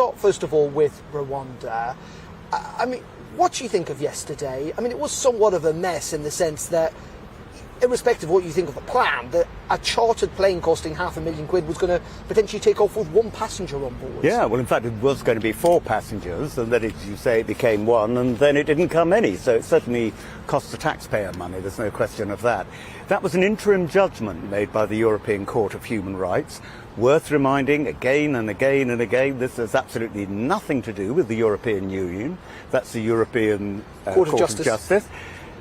start, first of all, with Rwanda. I mean, what do you think of yesterday? I mean, it was somewhat of a mess in the sense that, irrespective of what you think of the plan, that a chartered plane costing £500,000 was going to potentially take off with one passenger on board. Yeah, well, in fact, it was going to be 4 passengers, and then, as you say, it became 1, and then it didn't come any. So it certainly cost the taxpayer money, there's no question of that. That was an interim judgment made by the European Court of Human Rights. Worth reminding again and again and again, this has absolutely nothing to do with the European Union. That's the European Court of Justice.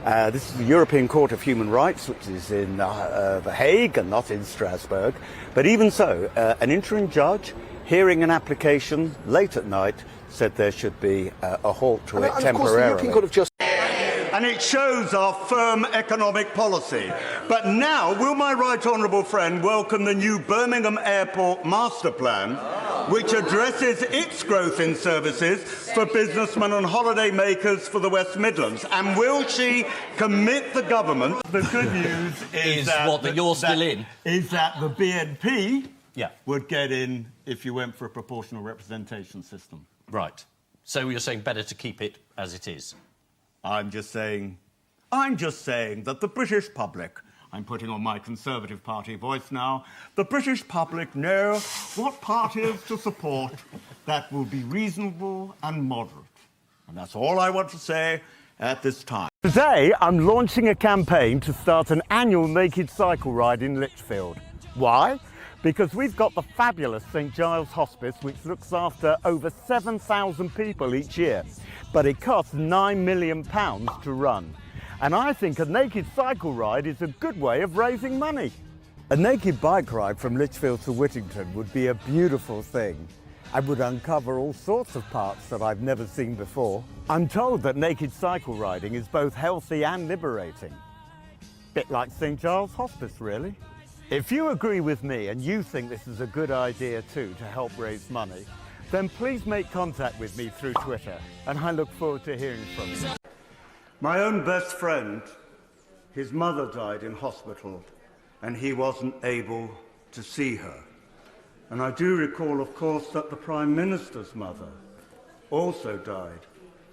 This is the European Court of Human Rights, which is in The Hague and not in Strasbourg. But even so, an interim judge, hearing an application late at night, said there should be a halt to it temporarily. Of course, the European Court of Justice... And it shows our firm economic policy. But now, will my right honourable friend welcome the new Birmingham Airport Master Plan, which addresses its growth in services for businessmen and holiday makers for the West Midlands? And will she commit the government? The good news is that you're still in. Is that the BNP would get in if you went for a proportional representation system. Right. So you're saying better to keep it as it is? I'm just saying that the British public, I'm putting on my Conservative Party voice now, the British public know what parties to support that will be reasonable and moderate. And that's all I want to say at this time. Today, I'm launching a campaign to start an annual naked cycle ride in Lichfield. Why? Because we've got the fabulous St Giles Hospice, which looks after over 7,000 people each year. But it costs £9 million to run. And I think a naked cycle ride is a good way of raising money. A naked bike ride from Lichfield to Whittington would be a beautiful thing. I would uncover all sorts of parts that I've never seen before. I'm told that naked cycle riding is both healthy and liberating. Bit like St Giles Hospice, really. If you agree with me and you think this is a good idea too to help raise money, then please make contact with me through Twitter, and I look forward to hearing from you. My own best friend, his mother died in hospital, and he wasn't able to see her. And I do recall, of course, that the Prime Minister's mother also died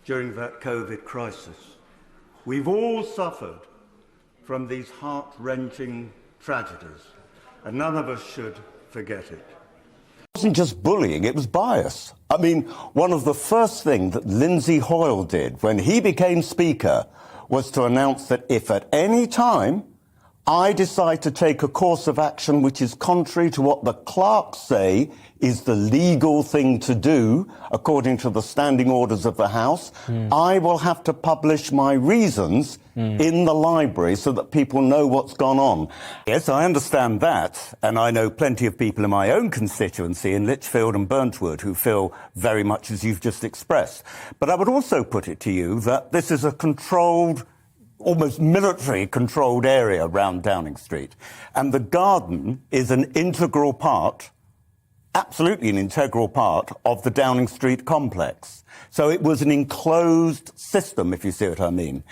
during that COVID crisis. We've all suffered from these heart-wrenching tragedies, and none of us should forget it. It wasn't just bullying, it was bias. I mean, one of the first things that Lindsay Hoyle did when he became Speaker was to announce that if at any time I decide to take a course of action which is contrary to what the clerks say is the legal thing to do, according to the standing orders of the House, I will have to publish my reasons in the library so that people know what's gone on. Yes, I understand that, and I know plenty of people in my own constituency in Lichfield and Burntwood who feel very much as you've just expressed. But I would also put it to you that this is a controlled, almost military-controlled area around Downing Street. And the garden is an integral part, absolutely an integral part, of the Downing Street complex. So it was an enclosed system, if you see what I mean.